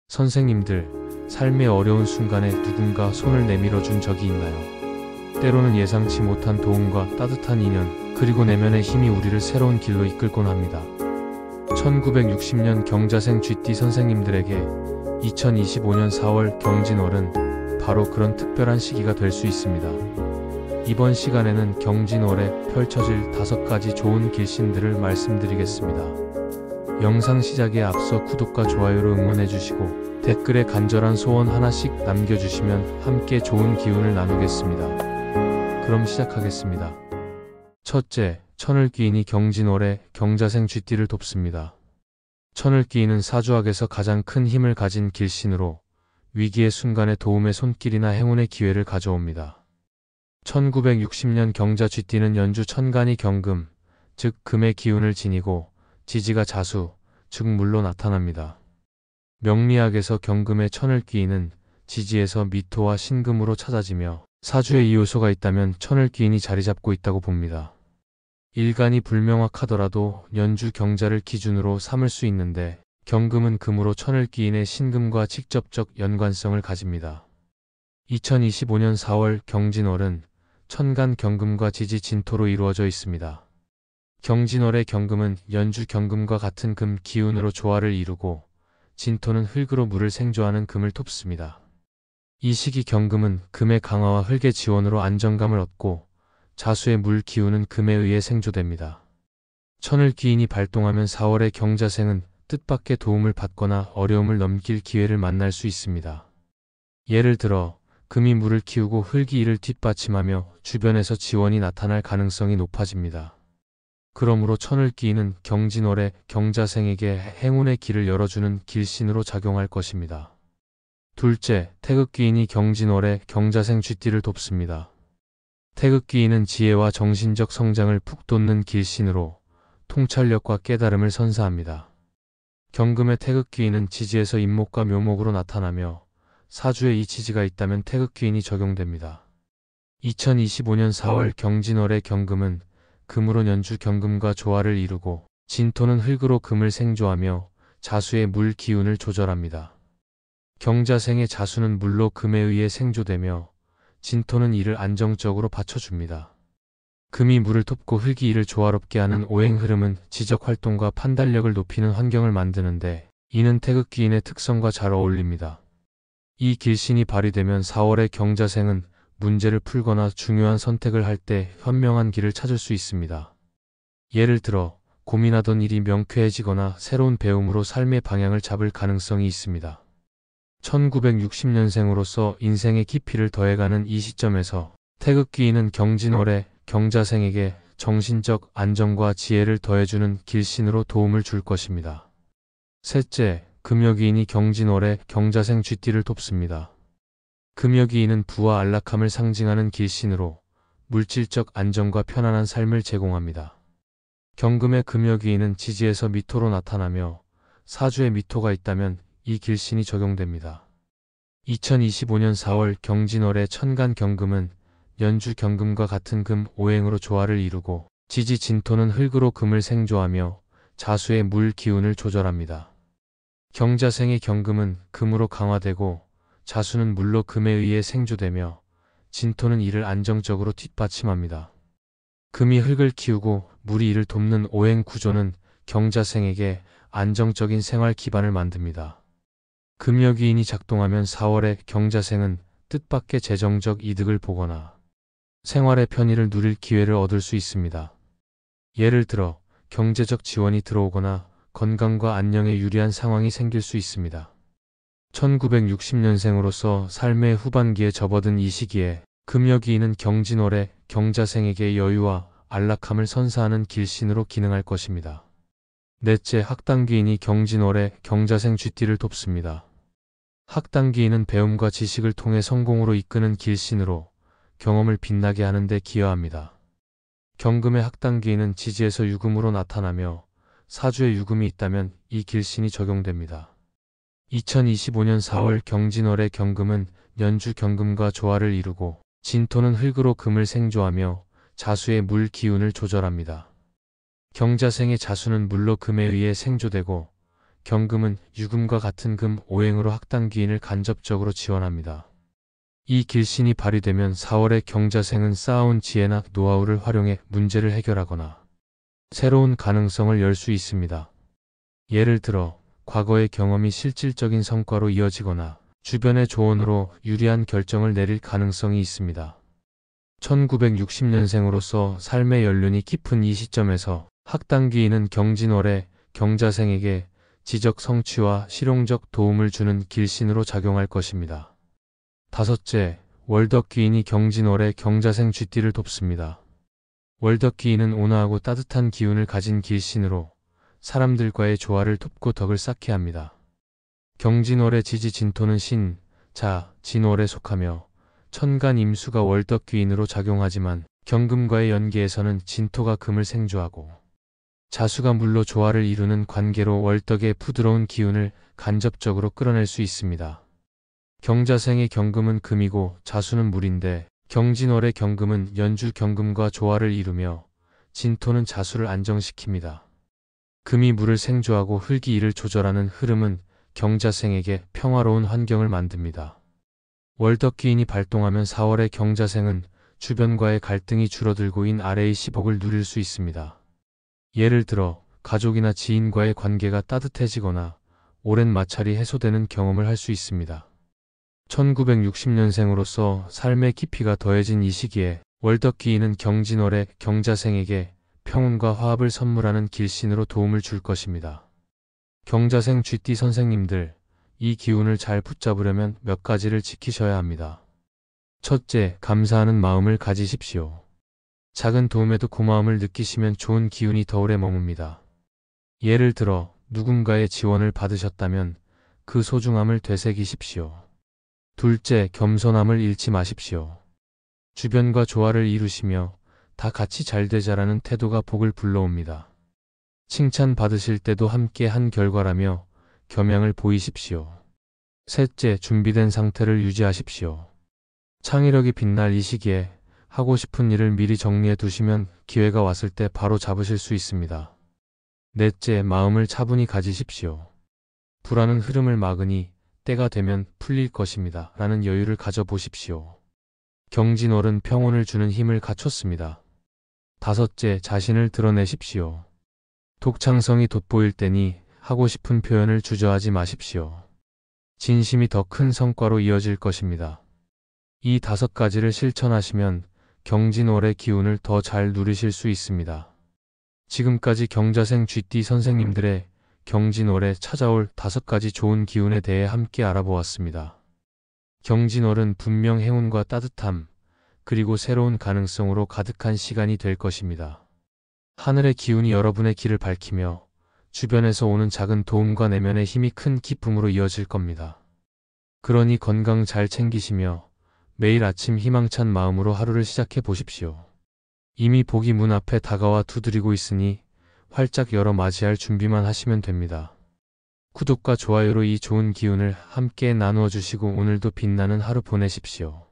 선생님들, 삶의 어려운 순간에 누군가 손을 내밀어 준 적이 있나요? 때로는 예상치 못한 도움과 따뜻한 인연, 그리고 내면의 힘이 우리를 새로운 길로 이끌곤 합니다. 1960년 경자생 GT 선생님들에게 2025년 4월 경진월은 바로 그런 특별한 시기가 될 수 있습니다. 이번 시간에는 경진월에 펼쳐질 5가지 좋은 길신들을 말씀드리겠습니다. 영상 시작에 앞서 구독과 좋아요로 응원해주시고 댓글에 간절한 소원 하나씩 남겨주시면 함께 좋은 기운을 나누겠습니다. 그럼 시작하겠습니다. 첫째, 천을귀인이 경진월에 경자생 GT를 돕습니다. 천을귀인은 사주학에서 가장 큰 힘을 가진 길신으로 위기의 순간에 도움의 손길이나 행운의 기회를 가져옵니다. 1960년 경자 GT는 연주 천간이 경금, 즉 금의 기운을 지니고 지지가 자수, 즉 물로 나타납니다. 명리학에서 경금의 천을귀인은 지지에서 미토와 신금으로 찾아지며 사주에 이 요소가 있다면 천을귀인이 자리 잡고 있다고 봅니다. 일간이 불명확하더라도 연주 경자를 기준으로 삼을 수 있는데 경금은 금으로 천을귀인의 신금과 직접적 연관성을 가집니다. 2025년 4월 경진월은 천간 경금과 지지 진토로 이루어져 있습니다. 경진월의 경금은 연주 경금과 같은 금 기운으로 조화를 이루고 진토는 흙으로 물을 생조하는 금을 돕습니다. 이 시기 경금은 금의 강화와 흙의 지원으로 안정감을 얻고 자수의 물 기운은 금에 의해 생조됩니다. 천을귀인이 발동하면 4월의 경자생은 뜻밖의 도움을 받거나 어려움을 넘길 기회를 만날 수 있습니다. 예를 들어 금이 물을 키우고 흙이 이를 뒷받침하며 주변에서 지원이 나타날 가능성이 높아집니다. 그러므로 천을귀인은 경진월에 경자생에게 행운의 길을 열어주는 길신으로 작용할 것입니다. 둘째, 태극귀인이 경진월에 경자생 GT를 돕습니다. 태극귀인은 지혜와 정신적 성장을 푹 돋는 길신으로 통찰력과 깨달음을 선사합니다. 경금의 태극귀인은 지지에서 임목과 묘목으로 나타나며 사주에 이 지지가 있다면 태극귀인이 적용됩니다. 2025년 4월 경진월의 경금은 금으로 연주 경금과 조화를 이루고 진토는 흙으로 금을 생조하며 자수의 물 기운을 조절합니다. 경자생의 자수는 물로 금에 의해 생조되며 진토는 이를 안정적으로 받쳐줍니다. 금이 물을 돕고 흙이 이를 조화롭게 하는 오행 흐름은 지적 활동과 판단력을 높이는 환경을 만드는데 이는 태극귀인의 특성과 잘 어울립니다. 이 길신이 발휘되면 4월의 경자생은 문제를 풀거나 중요한 선택을 할 때 현명한 길을 찾을 수 있습니다. 예를 들어 고민하던 일이 명쾌해지거나 새로운 배움으로 삶의 방향을 잡을 가능성이 있습니다. 1960년생으로서 인생의 깊이를 더해가는 이 시점에서 태극귀인은 경진월에 경자생에게 정신적 안정과 지혜를 더해주는 길신으로 도움을 줄 것입니다. 셋째, 금여귀인이 경진월에 경자생 GT를 돕습니다. 금여귀인은 부와 안락함을 상징하는 길신으로 물질적 안정과 편안한 삶을 제공합니다. 경금의 금여귀인은 지지에서 미토로 나타나며 사주에 미토가 있다면 이 길신이 적용됩니다. 2025년 4월 경진월의 천간 경금은 연주 경금과 같은 금 오행으로 조화를 이루고 지지 진토는 흙으로 금을 생조하며 자수의 물 기운을 조절합니다. 경자생의 경금은 금으로 강화되고 자수는 물로 금에 의해 생조되며 진토는 이를 안정적으로 뒷받침합니다. 금이 흙을 키우고 물이 이를 돕는 오행 구조는 경자생에게 안정적인 생활 기반을 만듭니다. 금여귀인이 작동하면 4월의 경자생은 뜻밖의 재정적 이득을 보거나 생활의 편의를 누릴 기회를 얻을 수 있습니다. 예를 들어 경제적 지원이 들어오거나 건강과 안녕에 유리한 상황이 생길 수 있습니다. 1960년생으로서 삶의 후반기에 접어든 이 시기에 금여귀인은 경진월에 경자생에게 여유와 안락함을 선사하는 길신으로 기능할 것입니다. 넷째, 학당귀인이 경진월에 경자생 GT를 돕습니다. 학당귀인은 배움과 지식을 통해 성공으로 이끄는 길신으로 경험을 빛나게 하는 데 기여합니다. 경금의 학당귀인은 지지에서 유금으로 나타나며 사주에 유금이 있다면 이 길신이 적용됩니다. 2025년 4월 경진월의 경금은 연주 경금과 조화를 이루고 진토는 흙으로 금을 생조하며 자수의 물 기운을 조절합니다. 경자생의 자수는 물로 금에 의해 생조되고 경금은 유금과 같은 금 오행으로 학당귀인을 간접적으로 지원합니다. 이 길신이 발휘되면 4월의 경자생은 쌓아온 지혜나 노하우를 활용해 문제를 해결하거나 새로운 가능성을 열 수 있습니다. 예를 들어 과거의 경험이 실질적인 성과로 이어지거나 주변의 조언으로 유리한 결정을 내릴 가능성이 있습니다. 1960년생으로서 삶의 연륜이 깊은 이 시점에서 학당귀인은 경진월의 경자생에게 지적 성취와 실용적 도움을 주는 길신으로 작용할 것입니다. 다섯째, 월덕귀인이 경진월의 경자생 쥐띠를 돕습니다. 월덕귀인은 온화하고 따뜻한 기운을 가진 길신으로 사람들과의 조화를 돕고 덕을 쌓게 합니다. 경진월의 지지 진토는 신, 자, 진월에 속하며 천간 임수가 월덕귀인으로 작용하지만 경금과의 연계에서는 진토가 금을 생주하고 자수가 물로 조화를 이루는 관계로 월덕의 부드러운 기운을 간접적으로 끌어낼 수 있습니다. 경자생의 경금은 금이고 자수는 물인데 경진월의 경금은 연주 경금과 조화를 이루며 진토는 자수를 안정시킵니다. 금이 물을 생주하고 흙이 이를 조절하는 흐름은 경자생에게 평화로운 환경을 만듭니다. 월덕귀인이 발동하면 4월의 경자생은 주변과의 갈등이 줄어들고 인 아래의 시복을 누릴 수 있습니다. 예를 들어 가족이나 지인과의 관계가 따뜻해지거나 오랜 마찰이 해소되는 경험을 할 수 있습니다. 1960년생으로서 삶의 깊이가 더해진 이 시기에 월덕귀인은 경진월의 경자생에게 평온과 화합을 선물하는 길신으로 도움을 줄 것입니다. 경자생 쥐띠 선생님들, 이 기운을 잘 붙잡으려면 몇 가지를 지키셔야 합니다. 첫째, 감사하는 마음을 가지십시오. 작은 도움에도 고마움을 느끼시면 좋은 기운이 더 오래 머뭅니다. 예를 들어 누군가의 지원을 받으셨다면 그 소중함을 되새기십시오. 둘째, 겸손함을 잃지 마십시오. 주변과 조화를 이루시며 다 같이 잘 되자라는 태도가 복을 불러옵니다. 칭찬 받으실 때도 함께 한 결과라며 겸양을 보이십시오. 셋째, 준비된 상태를 유지하십시오. 창의력이 빛날 이 시기에 하고 싶은 일을 미리 정리해 두시면 기회가 왔을 때 바로 잡으실 수 있습니다. 넷째, 마음을 차분히 가지십시오. 불안은 흐름을 막으니 때가 되면 풀릴 것입니다. 라는 여유를 가져보십시오. 경진월은 평온을 주는 힘을 갖췄습니다. 다섯째, 자신을 드러내십시오. 독창성이 돋보일 때니 하고 싶은 표현을 주저하지 마십시오. 진심이 더 큰 성과로 이어질 것입니다. 이 5가지를 실천하시면 경진월의 기운을 더 잘 누리실 수 있습니다. 지금까지 경자생 쥐띠 선생님들의 경진월에 찾아올 5가지 좋은 기운에 대해 함께 알아보았습니다. 경진월은 분명 행운과 따뜻함, 그리고 새로운 가능성으로 가득한 시간이 될 것입니다. 하늘의 기운이 여러분의 길을 밝히며 주변에서 오는 작은 도움과 내면의 힘이 큰 기쁨으로 이어질 겁니다. 그러니 건강 잘 챙기시며 매일 아침 희망찬 마음으로 하루를 시작해 보십시오. 이미 복이 문 앞에 다가와 두드리고 있으니 활짝 열어 맞이할 준비만 하시면 됩니다. 구독과 좋아요로 이 좋은 기운을 함께 나누어 주시고 오늘도 빛나는 하루 보내십시오.